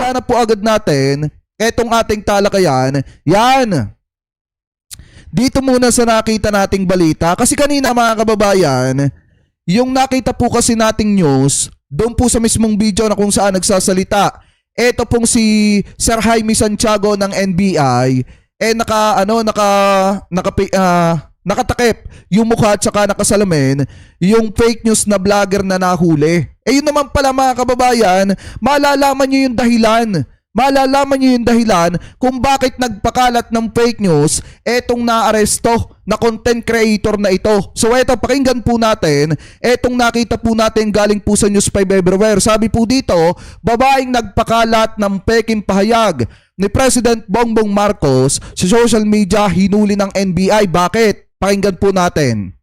umpisa na po agad natin etong ating talakayan. Yan. Dito muna sa nakita nating balita. Kasi kanina mga kababayan, yung nakita po kasi nating news, doon po sa mismong video na kung saan nagsasalita, eto pong si Sir Jaime Santiago ng NBI, nakatakip yung mukha at saka nakasalamin yung fake news na vlogger na nahuli. Yun naman pala mga kababayan, malalaman nyo yung dahilan. Malalaman nyo yung dahilan kung bakit nagpakalat ng fake news etong naaresto na content creator na ito. So eto, pakinggan po natin etong nakita po natin galing po sa News 5 Everywhere. Sabi po dito, babaeng nagpakalat ng peking pahayag ni President Bongbong Marcos sa social media hinuli ng NBI. Bakit? Pakinggan po natin.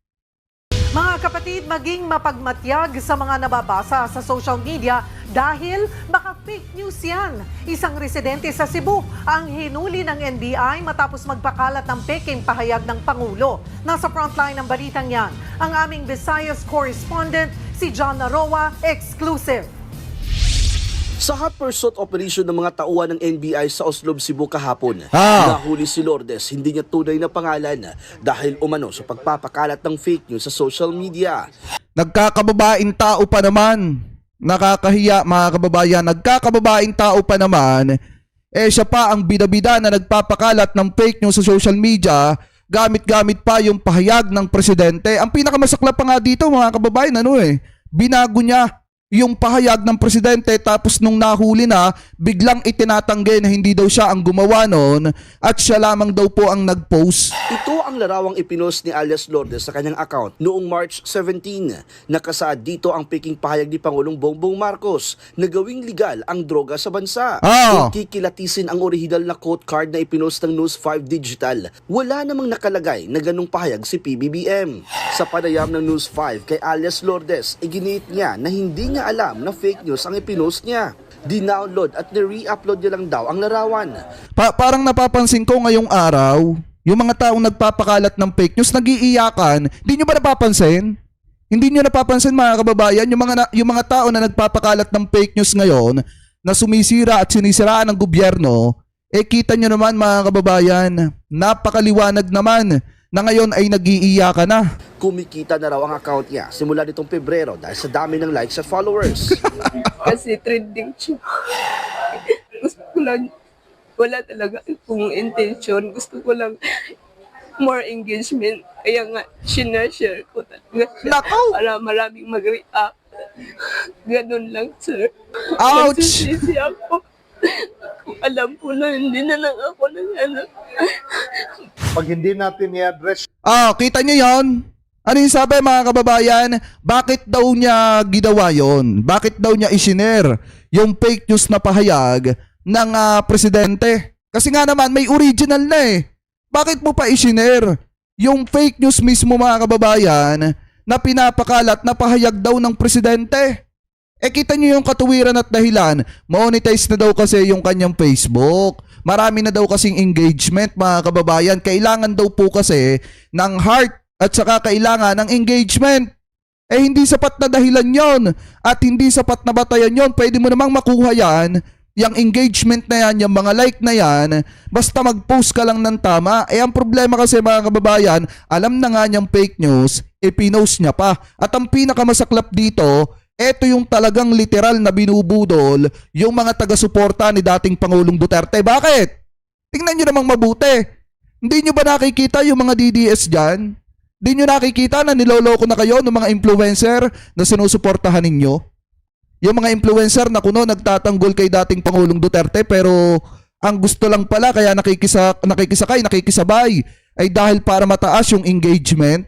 Mga kapatid, maging mapagmatyag sa mga nababasa sa social media dahil baka fake news yan. Isang residente sa Cebu ang hinuli ng NBI matapos magpakalat ng peking pahayag ng Pangulo. Nasa frontline ng balitang yan, ang aming Visayas correspondent si John Naroa, exclusive. Sa hot pursuit operation ng mga tauhan ng NBI sa Oslob, Cebu kahapon, nahuli si Lourdes, hindi niya tunay na pangalan dahil umano sa pagpapakalat ng fake news sa social media. Nagkakababaing tao pa naman. Nakakahiya mga kababayan, nagkakababaing tao pa naman. Siya pa ang bida-bida na nagpapakalat ng fake news sa social media, gamit-gamit pa yung pahayag ng presidente. Ang pinakamasaklap pa nga dito mga kababayan, binago niya yung pahayag ng presidente tapos nung nahuli na, biglang itinatanggi na hindi daw siya ang gumawa noon at siya lamang daw po ang nag-post. Ito ang larawang ipinost ni alias Lourdes sa kanyang account noong March 17. Nakasaad dito ang peking pahayag ni Pangulong Bongbong Marcos na gawing legal ang droga sa bansa. Kung kikilatisin ang original na quote card na ipinost ng News 5 Digital, wala namang nakalagay na ganung pahayag si PBBM. Sa panayam ng News 5 kay alias Lourdes, iginit niya na hindi niya alam na fake news ang ipinost niya. Dinownload at ni-re-upload niya lang daw ang larawan. Parang napapansin ko ngayong araw, yung mga taong nagpapakalat ng fake news, nag-iiyakan. Hindi nyo ba napapansin? Hindi nyo napapansin mga kababayan, yung mga tao na nagpapakalat ng fake news ngayon, na sumisira at sinisiraan ng gobyerno, kita nyo naman mga kababayan, napakaliwanag naman na ngayon ay nag-iiyakan na. Kumikita na raw ang account niya simula nitong Pebrero dahil sa dami ng likes at followers. Kasi trending siya. Gusto ko lang, wala talaga akong intention. Gusto ko lang more engagement. Kaya nga, sinashare ko talaga siya. Nakaw! Para maraming mag-react. Ganun lang, sir. Ouch! Nagsisisi ako. Kung alam ko na, hindi na lang ako nag-anak. Pag hindi natin i-address Kita nyo yon? Ano yung sabi mga kababayan? Bakit daw niya ginawa yon? Bakit daw niya isinare yung fake news na pahayag ng presidente? Kasi nga naman may original na Bakit mo pa isinare yung fake news mismo mga kababayan na pinapakalat na pahayag daw ng presidente? Kita nyo yung katuwiran at dahilan, monetize na daw kasi yung kanyang Facebook. Marami na daw kasing engagement mga kababayan. Kailangan daw po kasi ng heart at saka kailangan ng engagement. Hindi sapat na dahilan yon at hindi sapat na batayan yon. Pwede mo namang makuha yan, yung engagement na yan, yung mga like na yan, basta mag-post ka lang ng tama. Ang problema kasi mga kababayan, alam na nga niyang fake news, pinost niya pa. At ang pinakamasaklap dito, ito yung talagang literal na binubudol yung mga taga-suporta ni dating Pangulong Duterte. Bakit? Tingnan nyo namang mabuti. Hindi nyo ba nakikita yung mga DDS dyan? Hindi nyo nakikita na niloloko na kayo ng mga influencer na sinusuportahan ninyo? Yung mga influencer na kuno nagtatanggol kay dating Pangulong Duterte pero ang gusto lang pala kaya nakikisabay ay dahil para mataas yung engagement.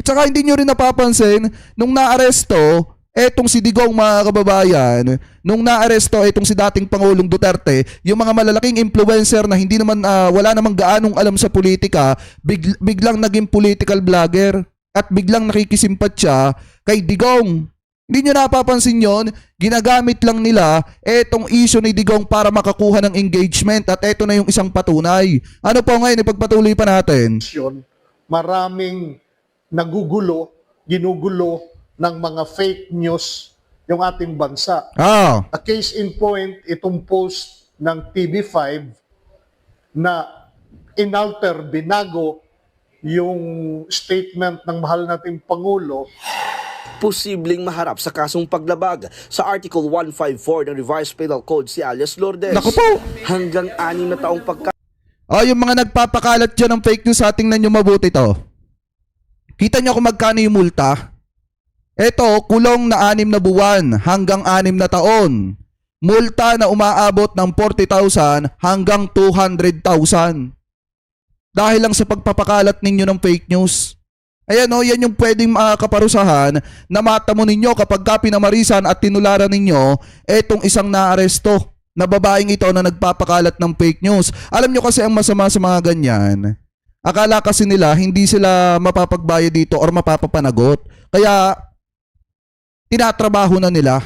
At saka hindi nyo rin napapansin nung naaresto etong si Digong mga kababayan, nung naaresto etong si dating Pangulong Duterte, yung mga malalaking influencer na hindi naman wala namang gaanong alam sa politika, biglang naging political vlogger at biglang nakikisimpat siya kay Digong. Hindi nyo napapansin yon? Ginagamit lang nila etong issue ni Digong para makakuha ng engagement at eto na yung isang patunay. Ano po ngayon, ipagpatuloy pa natin? maraming nagugulo, ginugulo ng mga fake news yung ating bansa. Ah, A case in point, itong post ng TV5 na inalter, binago yung statement ng mahal nating Pangulo. Posibleng maharap sa kasong paglabag sa Article 154 ng Revised Penal Code si alias Lourdes. naku po. Hanggang 6 na taong Oh, yung mga nagpapakalat dyan ng fake news, tingnan nyo mabuti to. Kita nyo kung magkano yung multa? Ito, kulong na 6 na buwan hanggang 6 na taon. Multa na umaabot ng 40,000 hanggang 200,000. Dahil lang sa pagpapakalat ninyo ng fake news. Ayan o, yan yung pwedeng kaparusahan na matamo ninyo kapag ka pinamarisan at tinularan ninyo etong isang naaresto na babaeng ito na nagpapakalat ng fake news. Alam nyo kasi ang masama sa mga ganyan, akala kasi nila hindi sila mapapagbayad dito or mapapapanagot. Kaya tinatrabaho na nila.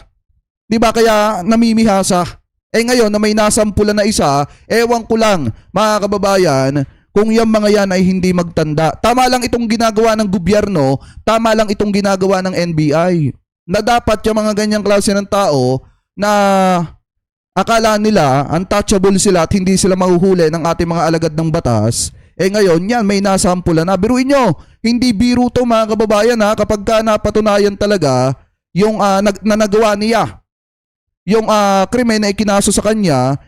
'Di ba? Kaya namimihasa. Ngayon na may nasampulan na isa, ewan ko lang mga kababayan, kung yung mga yan ay hindi magtanda. Tama lang itong ginagawa ng gobyerno, tama lang itong ginagawa ng NBI. Na dapat yung mga ganyang klase ng tao na akala nila untouchable sila at hindi sila mahuhuli ng ating mga alagad ng batas. Ngayon yan, may nasampulan na. Biruin nyo, hindi biro to mga kababayan ha, kapag ka napatunayan talaga yung na nagawa niya. Yung krimen na ikinaso sa kanya,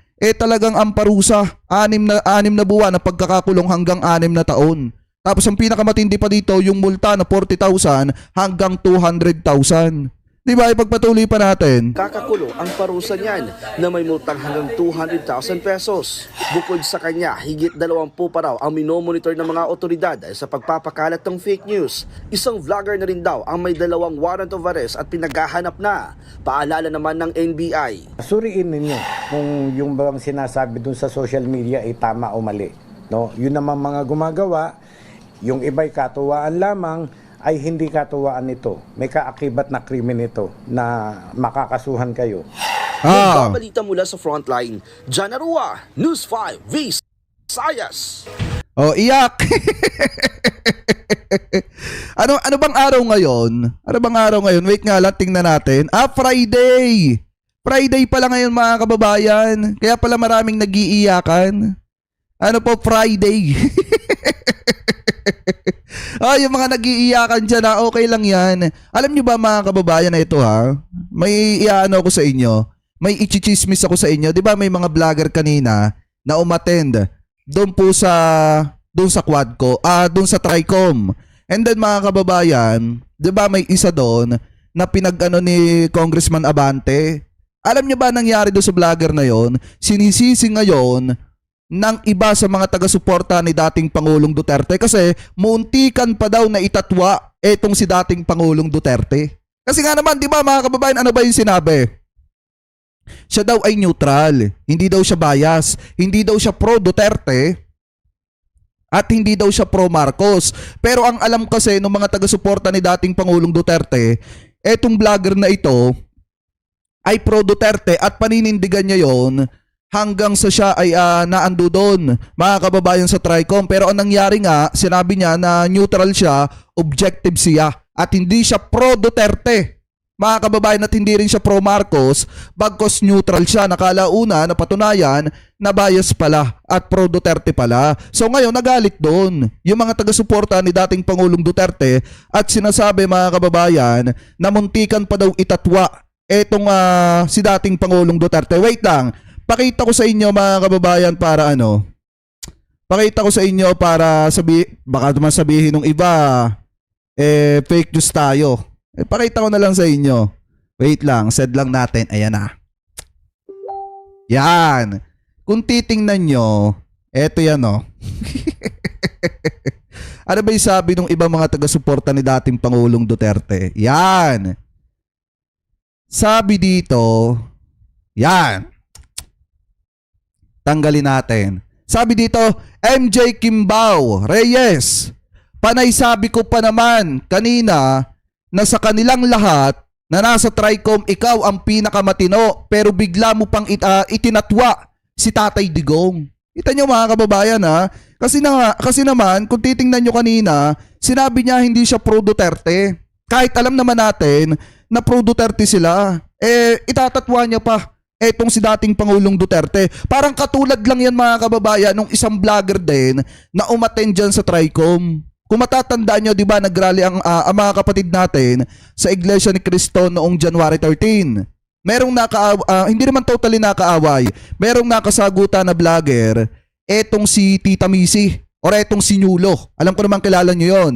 talagang ang parusa, 6 na buwan na pagkakakulong hanggang 6 na taon. Tapos ang pinakamatindi pa dito, yung multa na 40,000 hanggang 200,000. Di ba, ipagpatuloy pa natin. kakakulong ang parusa niyan na may multang hanggang 200,000 pesos. Bukod sa kanya, higit 20 pa raw ang minomonitor ng mga otoridad sa pagpapakalat ng fake news. Isang vlogger na rin daw ang may 2 warrant of arrest at pinaghahanap na. Paalala naman ng NBI. Suriin ninyo kung yung bang sinasabi dun sa social media ay tama o mali. No? Yun naman mga gumagawa, yung iba'y katuwaan lamang, ay hindi katuwaan ito. May kaakibat na krimen ito na makakasuhan kayo. Nagbabalita mula sa frontline, John Arua, News 5, Visayas. Oh, iyak. ano bang araw ngayon? Ano bang araw ngayon? Wait nga lang, tingnan natin. Friday. Friday pala ngayon mga kababayan. Kaya pala maraming nagiiyakan. Ano po, Friday? Yung mga nagiiyakan dyan na okay lang yan. Alam nyo ba mga kababayan na ito ha? May iano ako sa inyo. May ichichismis ako sa inyo. Di ba may mga vlogger kanina na umattend doon sa Quadco, doon sa Tricom. And then mga kababayan, 'di ba may isa doon na pinag-ano ni Congressman Abante? Alam niyo ba nangyari doon sa vlogger na 'yon? Sinisisi ngayon ng iba sa mga taga-suporta ni dating Pangulong Duterte kasi muntikan pa daw na itatwa etong si dating Pangulong Duterte. Kasi nga naman, 'di ba mga kababayan, ano ba 'yung sinabi? Siya daw ay neutral, hindi daw siya bias, hindi daw siya pro Duterte at hindi daw siya pro Marcos. Pero ang alam kasi ng mga taga-suporta ni dating Pangulong Duterte, etong vlogger na ito ay pro Duterte at paninindigan niya yon hanggang sa siya ay naando doon, mga kababayan, sa Tricom. Pero ang nangyari nga, sinabi niya na neutral siya, objective siya at hindi siya pro Duterte. Mga kababayan, at hindi rin siya pro Marcos, bagkos neutral siya. Nakalauna na patunayan na bias pala at pro Duterte pala. So ngayon nagalit doon yung mga taga-suporta ni dating Pangulong Duterte at sinasabi mga kababayan na muntikan pa daw itatwa etong si dating Pangulong Duterte. Wait lang, pakita ko sa inyo mga kababayan para ano. Pakita ko sa inyo para baka naman sabihin ng iba fake news tayo. Pakita ko na lang sa inyo. Wait lang, set lang natin. Ayan na. Yan. Kung titingnan nyo, eto yan o. Ano ba yung sabi ng ibang mga taga-suporta ni dating Pangulong Duterte? Yan. Sabi dito, yan. Tanggalin natin. Sabi dito, MJ Kimbao Reyes. Panay sabi ko pa naman kanina na sa kanilang lahat na nasa Tricom, ikaw ang pinakamatino pero bigla mo pang itinatwa si Tatay Digong. Kita nyo mga kababayan ha? Kasi naman, kung titingnan nyo kanina, sinabi niya hindi siya pro Duterte. Kahit alam naman natin na pro Duterte sila. itatatwa niya pa etong si dating Pangulong Duterte. Parang katulad lang yan mga kababayan nung isang vlogger din na umattend dyan sa Tricom. Kung matatandaan nyo, di ba, nagrally ang mga kapatid natin sa Iglesia ni Cristo noong January 13. Merong hindi naman totally nakaaway. Merong nakasagutan na vlogger, etong si Tita Missy or etong si Nyulo. Alam ko naman kilala nyo yon.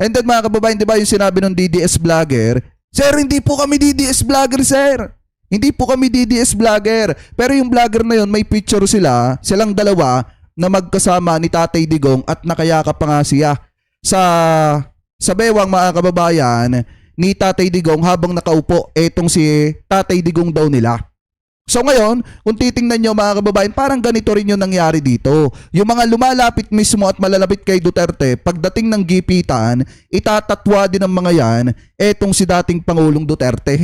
And then mga kababayan, di ba yung sinabi ng DDS vlogger, Sir, hindi po kami DDS vlogger, sir. Hindi po kami DDS vlogger. Pero yung vlogger na yun, may picture silang dalawa na magkasama ni Tatay Digong at nakayakap pa nga siya sa bewang mga kababayan ni Tatay Digong habang nakaupo etong si Tatay Digong daw nila. So ngayon, kung titingnan nyo mga kababayan, parang ganito rin yung nangyari dito. Yung mga lumalapit mismo at malalapit kay Duterte, pagdating ng gipitan, itatatwa din ng mga yan etong si dating Pangulong Duterte.